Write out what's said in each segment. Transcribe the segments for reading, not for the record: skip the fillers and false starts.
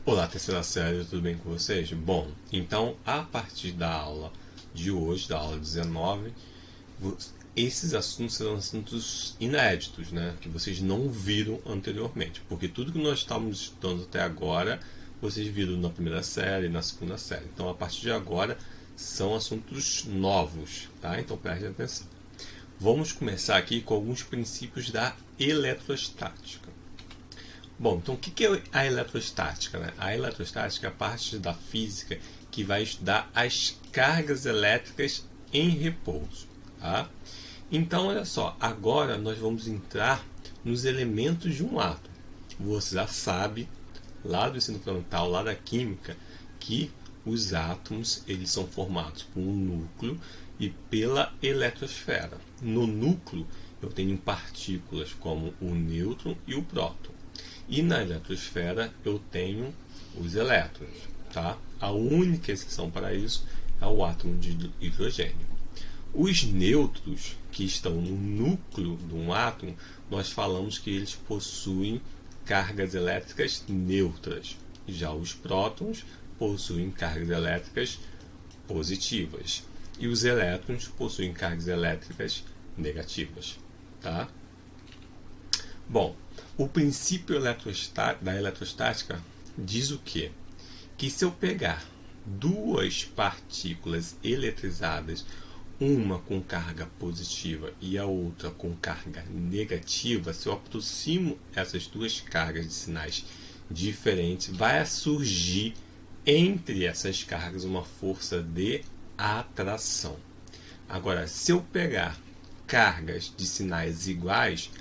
Olá, terceira série, tudo bem com vocês? Bom, então a partir da aula de hoje, da aula 19, esses assuntos serão assuntos inéditos, né? Que vocês não viram anteriormente, porque tudo que nós estamos estudando até agora, vocês viram na primeira série, na segunda série. Então, a partir de agora, são assuntos novos, tá? Então, prestem atenção. Vamos começar aqui com alguns princípios da eletrostática. Bom, então o que é a eletrostática, né? A eletrostática é a parte da física que vai estudar as cargas elétricas em repouso. Tá? Então, olha só, agora nós vamos entrar nos elementos de um átomo. Você já sabe, lá do ensino fundamental, lá da química, que os átomos eles são formados por um núcleo e pela eletrosfera. No núcleo, eu tenho partículas como o nêutron e o próton. E na eletrosfera eu tenho os elétrons. Tá? A única exceção para isso é o átomo de hidrogênio. Os nêutrons que estão no núcleo de um átomo, nós falamos que eles possuem cargas elétricas neutras. Já os prótons possuem cargas elétricas positivas. E os elétrons possuem cargas elétricas negativas. Tá? Bom, o princípio da eletrostática diz o quê? Que se eu pegar duas partículas eletrizadas, uma com carga positiva e a outra com carga negativa, se eu aproximo essas duas cargas de sinais diferentes, vai surgir entre essas cargas uma força de atração. Agora, se eu pegar cargas de sinais iguais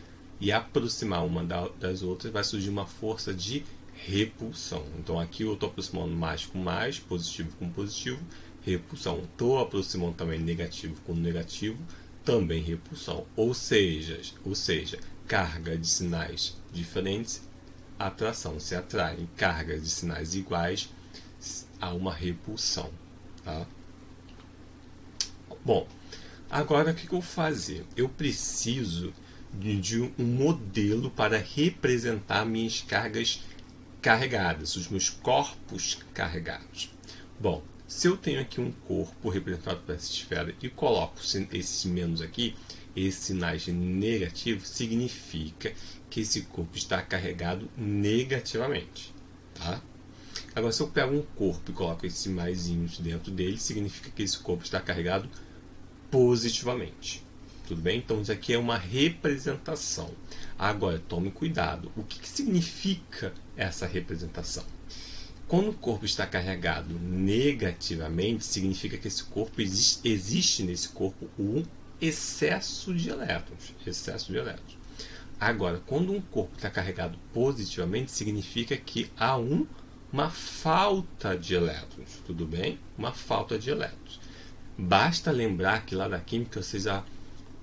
e aproximar uma das outras, vai surgir uma força de repulsão. Então aqui eu estou aproximando mais com mais, positivo com positivo, repulsão. Estou aproximando também negativo com negativo, também repulsão. Ou seja, carga de sinais diferentes, atração. Se atraem cargas de sinais iguais, há uma repulsão. Tá? Bom, agora o que eu vou fazer? Eu preciso de um modelo para representar minhas cargas carregadas, os meus corpos carregados. Bom, se eu tenho aqui um corpo representado por essa esfera e coloco esses menos aqui, esses sinais negativos, significa que esse corpo está carregado negativamente. Tá? Agora, se eu pego um corpo e coloco esses maisinhos dentro dele, significa que esse corpo está carregado positivamente. Tudo bem? Então, isso aqui é uma representação. Agora, tome cuidado. O que significa essa representação? Quando o corpo está carregado negativamente, significa que esse corpo existe nesse corpo um excesso de elétrons. Agora, quando um corpo está carregado positivamente, significa que há uma falta de elétrons. Tudo bem? Uma falta de elétrons. Basta lembrar que lá da química vocês já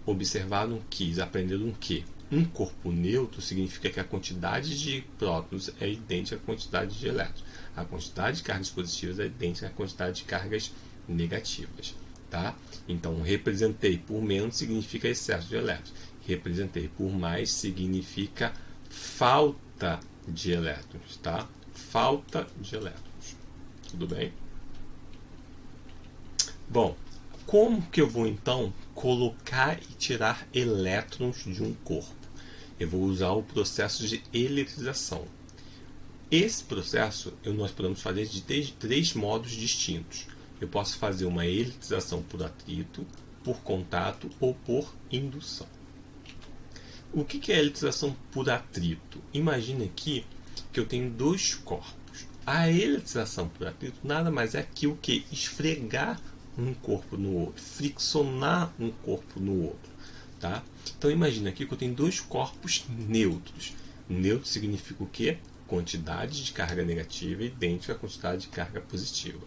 observaram aprenderam que um corpo neutro significa que a quantidade de prótons é idêntica à quantidade de elétrons. A quantidade de cargas positivas é idêntica à quantidade de cargas negativas. Tá? Então, representei por menos significa excesso de elétrons. Representei por mais significa falta de elétrons. Tá? Falta de elétrons. Tudo bem? Bom, como que eu vou então colocar e tirar elétrons de um corpo? Eu vou usar o processo de eletrização. Esse processo nós podemos fazer de três modos distintos. Eu posso fazer uma eletrização por atrito, por contato ou por indução. O que é eletrização por atrito? Imagine aqui que eu tenho dois corpos. A eletrização por atrito nada mais é que o que? Esfregar um corpo no outro, friccionar um corpo no outro. Tá? Então imagina aqui que eu tenho dois corpos neutros. Neutro significa o quê? Quantidade de carga negativa idêntica à quantidade de carga positiva.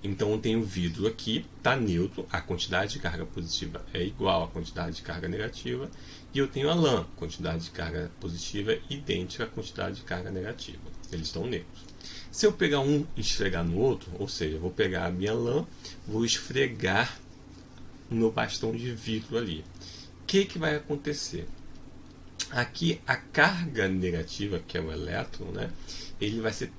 Então eu tenho vidro aqui, está neutro, a quantidade de carga positiva é igual à quantidade de carga negativa, e eu tenho a lã, quantidade de carga positiva idêntica à quantidade de carga negativa. Eles estão neutros. Se eu pegar um e esfregar no outro, ou seja, eu vou pegar a minha lã, vou esfregar no bastão de vidro ali. O que vai acontecer? Aqui a carga negativa, que é o elétron, né, ele vai ser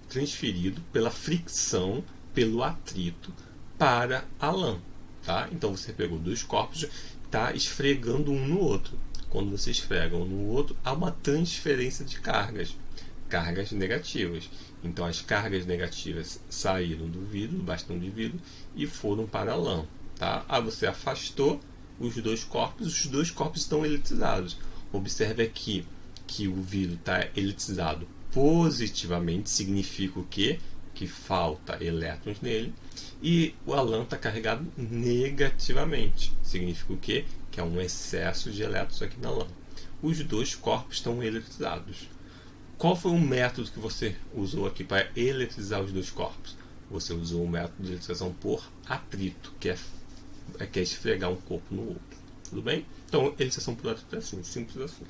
transferido pela fricção, pelo atrito, para a lã. Tá? Então você pegou dois corpos, está esfregando um no outro. Quando você esfrega um no outro, há uma transferência de cargas negativas. Então as cargas negativas saíram do vidro, do bastão de vidro, e foram para a lã. Tá? Aí você afastou os dois corpos estão eletrizados. Observe aqui que o vidro está eletrizado positivamente, significa o quê? Que falta elétrons nele. E a lã está carregado negativamente, significa o quê? Que há um excesso de elétrons aqui na lã. Os dois corpos estão eletrizados. Qual foi o método que você usou aqui para eletrizar os dois corpos? Você usou o método de eletrização por atrito, que é esfregar um corpo no outro. Tudo bem? Então, eletrização por atrito é assim, simples assim.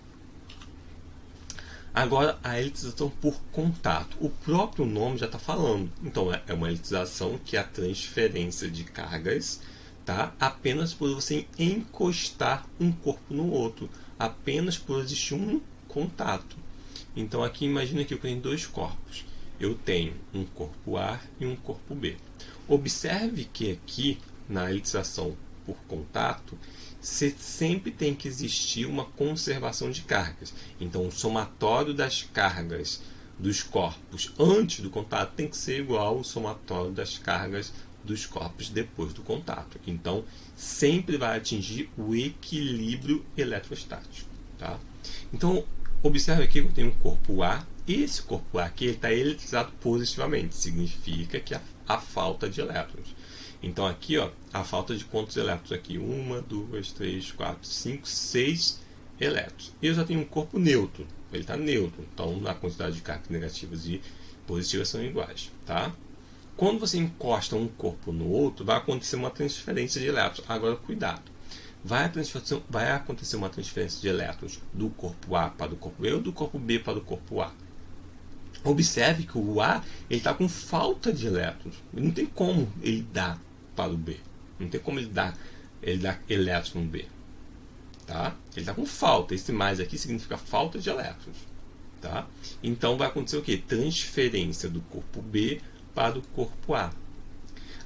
Agora, a eletrização por contato. O próprio nome já está falando. Então, é uma eletrização que é a transferência de cargas, tá? Apenas por você encostar um corpo no outro. Apenas por existir um contato. Então, aqui, imagina que eu tenho dois corpos. Eu tenho um corpo A e um corpo B. Observe que aqui, na eletrização por contato, sempre tem que existir uma conservação de cargas. Então, o somatório das cargas dos corpos antes do contato tem que ser igual ao somatório das cargas dos corpos depois do contato. Então, sempre vai atingir o equilíbrio eletrostático. Tá? Então, observe aqui que eu tenho um corpo A. Esse corpo A aqui está eletrizado positivamente. Significa que há falta de elétrons. Então, aqui, ó, a falta de quantos elétrons aqui? 1, 2, 3, 4, 5, 6 elétrons. E eu já tenho um corpo neutro. Ele está neutro. Então, a quantidade de cargas negativas e positivas são iguais. Tá? Quando você encosta um corpo no outro, vai acontecer uma transferência de elétrons. Agora, cuidado. Vai acontecer uma transferência de elétrons do corpo A para o corpo B ou do corpo B para o corpo A. Observe que o A está com falta de elétrons. Não tem como ele dar para o B. Não tem como ele dar elétrons no B. Tá? Ele está com falta. Esse mais aqui significa falta de elétrons. Tá? Então vai acontecer o quê? Transferência do corpo B para o corpo A.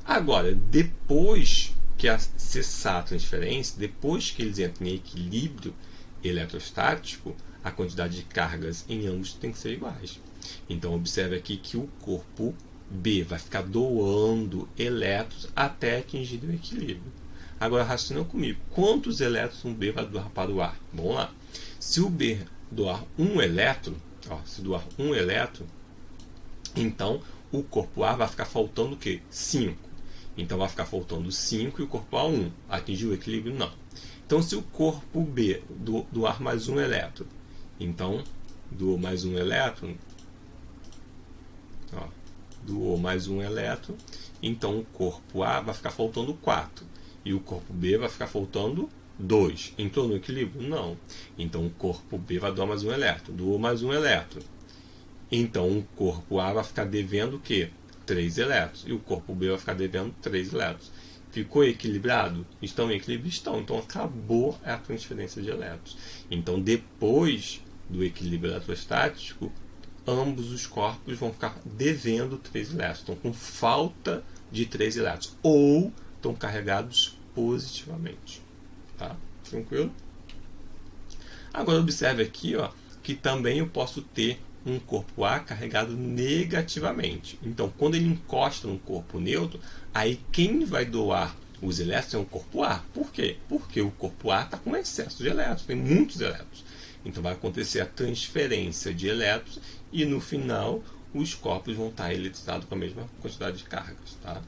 Agora, depois que cessar a transferência, depois que eles entram em equilíbrio eletrostático, a quantidade de cargas em ambos tem que ser iguais. Então, observe aqui que o corpo B vai ficar doando elétrons até atingir o equilíbrio. Agora, raciocina comigo. Quantos elétrons um B vai doar para o A? Vamos lá. Se o B doar um elétron, então o corpo A vai ficar faltando o quê? 5. Então, vai ficar faltando 5 e o corpo A 1. Atingiu o equilíbrio? Não. Então, se o corpo B doar mais um elétron, então, doou mais um elétron, então o corpo A vai ficar faltando 4. E o corpo B vai ficar faltando 2. Entrou no equilíbrio? Não. Então, o corpo B vai doar mais um elétron. Doou mais um elétron. Então, o corpo A vai ficar devendo o quê? 3 elétrons. E o corpo B vai ficar devendo 3 elétrons. Ficou equilibrado? Estão em equilíbrio? Estão. Então, acabou a transferência de elétrons. Então, depois do equilíbrio eletrostático, ambos os corpos vão ficar devendo 3 elétrons. Estão com falta de 3 elétrons. Ou estão carregados positivamente. Tá? Tranquilo? Agora, observe aqui, ó, que também eu posso ter um corpo A carregado negativamente. Então, quando ele encosta no corpo neutro, aí quem vai doar os elétrons é o corpo A. Por quê? Porque o corpo A está com excesso de elétrons, tem muitos elétrons. Então, vai acontecer a transferência de elétrons e, no final, os corpos vão estar eletrizados com a mesma quantidade de cargas. Tá?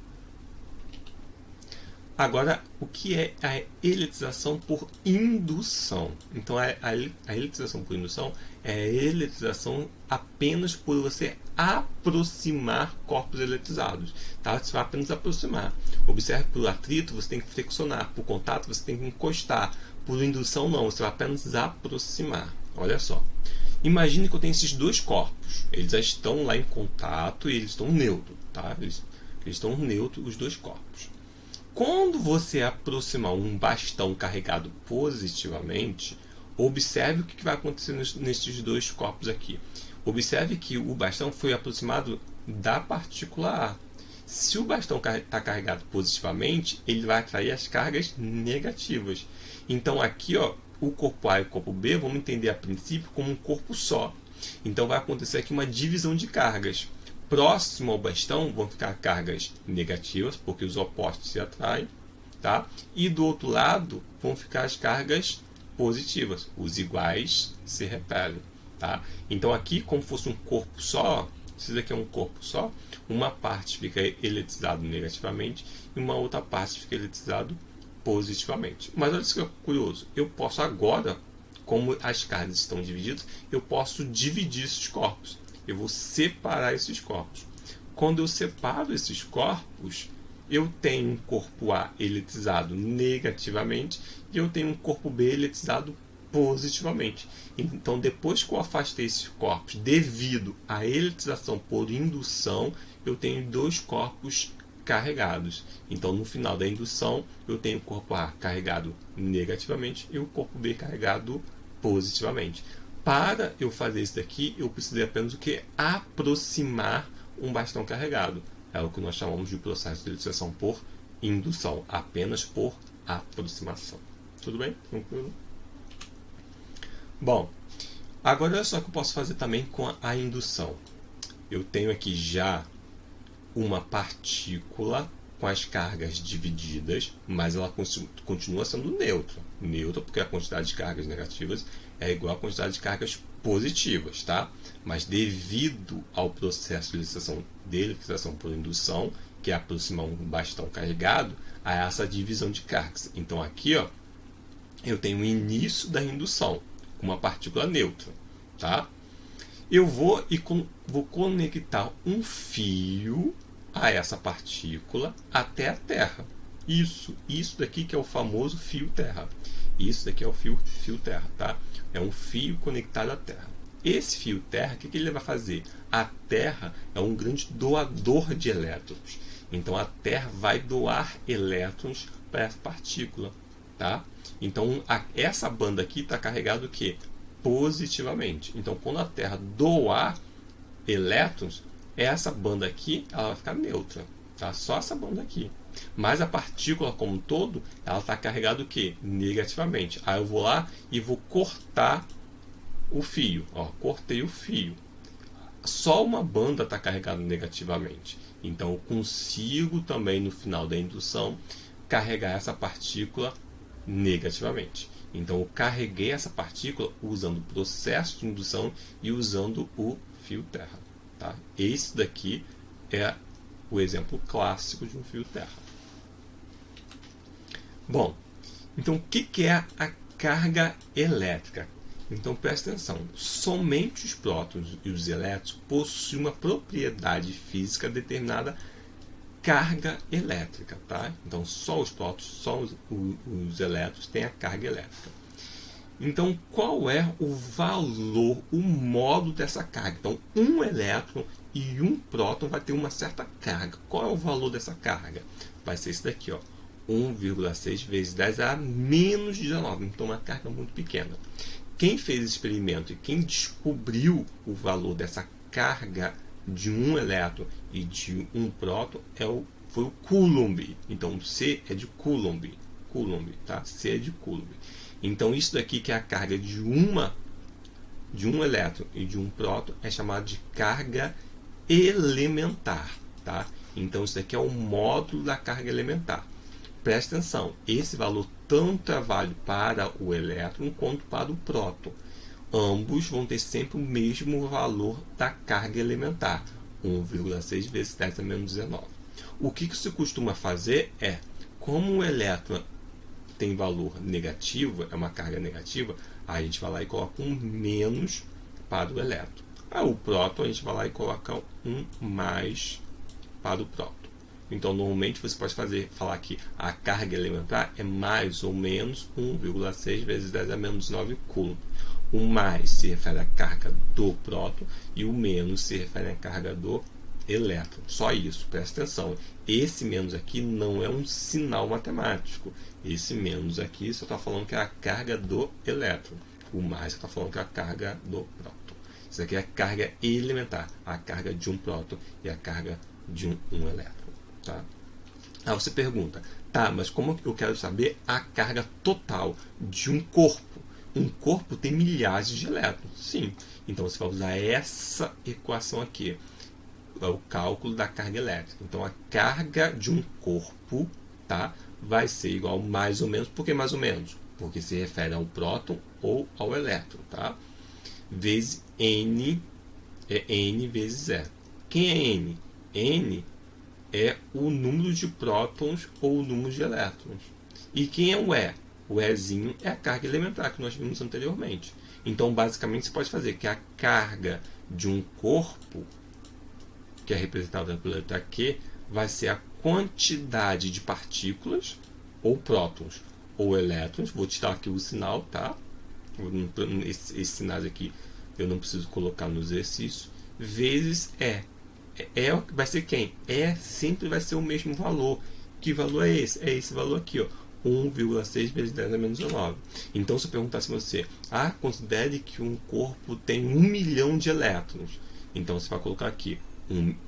Agora, o que é a eletrização por indução? Então, a eletrização por indução é a eletrização apenas por você aproximar corpos eletrizados. Tá? Você vai apenas aproximar. Observe, por atrito você tem que flexionar, por contato você tem que encostar, por indução não, você vai apenas aproximar. Olha só. Imagine que eu tenho esses dois corpos. Eles já estão lá em contato e eles estão neutros. Tá? Eles estão neutros, os dois corpos. Quando você aproximar um bastão carregado positivamente, Observe o que vai acontecer nesses dois corpos aqui. Observe que o bastão foi aproximado da partícula A. Se o bastão está carregado positivamente, ele vai atrair as cargas negativas. Então aqui, ó, o corpo A e o corpo B, vamos entender a princípio como um corpo só. Então vai acontecer aqui uma divisão de cargas. Próximo ao bastão vão ficar cargas negativas, porque os opostos se atraem, tá? E do outro lado vão ficar as cargas positivas. Os iguais se repelem, tá? Então aqui, como fosse um corpo só, se isso aqui é um corpo só, uma parte fica eletrizado negativamente e uma outra parte fica eletrizado positivamente. Mas olha isso que é curioso. Eu posso agora, como as cargas estão divididas, eu posso dividir esses corpos. Eu vou separar esses corpos. Quando eu separo esses corpos, eu tenho um corpo A eletrizado negativamente e eu tenho um corpo B eletrizado positivamente. Então, depois que eu afastei esses corpos devido à eletrização por indução, eu tenho dois corpos carregados. Então, no final da indução, eu tenho o corpo A carregado negativamente e o corpo B carregado positivamente. Para eu fazer isso daqui, eu precisei apenas o que? Aproximar um bastão carregado. É o que nós chamamos de processo de eletrização por indução, apenas por aproximação. Tudo bem? Tranquilo? Bom, agora olha só o que eu posso fazer também com a indução. Eu tenho aqui já uma partícula com as cargas divididas, mas ela continua sendo neutra. Neutra porque a quantidade de cargas negativas é igual à quantidade de cargas positivas, tá? Mas devido ao processo de eletrização por indução, que é aproximar um bastão carregado, há essa divisão de cargas. Então aqui, ó, eu tenho o início da indução com uma partícula neutra, tá? Eu vou conectar um fio a essa partícula até a Terra. Isso daqui que é o famoso fio terra. Isso daqui é o fio terra, tá? É um fio conectado à Terra. Esse fio terra, o que ele vai fazer? A Terra é um grande doador de elétrons. Então a Terra vai doar elétrons para essa partícula, tá? Então essa banda aqui está carregada o quê? Positivamente. Então quando a Terra doar elétrons, essa banda aqui ela vai ficar neutra, tá? Só essa banda aqui. Mas a partícula como um todo, ela está carregada o quê? Negativamente. Aí eu vou lá e vou cortar o fio. Ó, cortei o fio. Só uma banda está carregada negativamente. Então eu consigo também no final da indução carregar essa partícula negativamente. Então eu carreguei essa partícula usando o processo de indução e usando o fio terra. Tá? Esse daqui é o exemplo clássico de um fio terra. Bom, então o que é a carga elétrica? Então preste atenção, somente os prótons e os elétrons possuem uma propriedade física determinada carga elétrica, tá? Então só os prótons, só os elétrons têm a carga elétrica. Então qual é o valor, o modo dessa carga? Então um elétron e um próton vai ter uma certa carga. Qual é o valor dessa carga? Vai ser esse daqui, ó, 1,6 vezes 10 a menos 19. Então uma carga muito pequena. Quem fez esse experimento e quem descobriu o valor dessa carga de um elétron e de um próton foi o Coulomb. Então C é de Coulomb, tá? C é de Coulomb. Então isso daqui que é a carga de um elétron e de um próton é chamado de carga elementar, tá? Então isso daqui é o módulo da carga elementar. Presta atenção, esse valor tanto é válido para o elétron quanto para o próton. Ambos vão ter sempre o mesmo valor da carga elementar, 1,6 vezes 10 a menos 19. O que se costuma fazer é, como o elétron tem valor negativo, é uma carga negativa, aí a gente vai lá e coloca um menos para o elétron. Aí o próton a gente vai lá e coloca um mais para o próton. Então, normalmente você pode falar que a carga elementar é mais ou menos 1,6 vezes 10 a menos 9 coulomb. O mais se refere à carga do próton e o menos se refere à carga do elétron. Só isso, presta atenção. Esse menos aqui não é um sinal matemático. Esse menos aqui só está falando que é a carga do elétron. O mais está falando que é a carga do próton. Isso aqui é a carga elementar, a carga de um próton e a carga de um elétron. Tá? Aí você pergunta, tá, mas como eu quero saber a carga total de um corpo? Um corpo tem milhares de elétrons. Sim. Então você vai usar essa equação aqui. É o cálculo da carga elétrica. Então a carga de um corpo, tá, vai ser igual mais ou menos. Por que mais ou menos? Porque se refere ao próton ou ao elétron. Tá? Vezes N, é N vezes E. Quem é N? N é o número de prótons ou o número de elétrons. E quem é o E? O Ezinho é a carga elementar que nós vimos anteriormente. Então, basicamente, você pode fazer que a carga de um corpo, que é representada pela letra Q, vai ser a quantidade de partículas, ou prótons, ou elétrons. Vou tirar aqui o sinal, tá? Esses sinais aqui eu não preciso colocar no exercício. Vezes E. E vai ser quem? E sempre vai ser o mesmo valor. Que valor é esse? É esse valor aqui, ó. 1,6 vezes 10 a menos 19. Então, se eu perguntasse a você, considere que um corpo tem 1 milhão de elétrons. Então, você vai colocar aqui,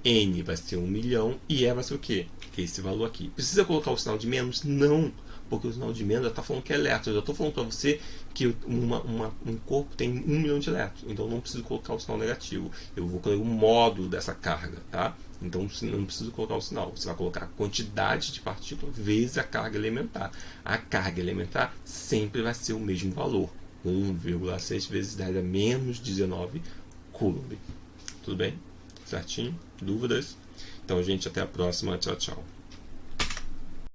N vai ser 1 milhão e E vai ser o quê? Esse valor aqui. Precisa colocar o sinal de menos? Não, porque o sinal de menos está falando que é elétrons. Eu estou falando para você que um corpo tem 1 milhão de elétrons. Então, não preciso colocar o sinal negativo. Eu vou colocar o módulo dessa carga, tá? Então, não preciso colocar o sinal. Você vai colocar a quantidade de partículas vezes a carga elementar. A carga elementar sempre vai ser o mesmo valor. 1,6 vezes 10 a menos 19 Coulomb. Tudo bem? Certinho? Dúvidas? Então, gente, até a próxima. Tchau, tchau.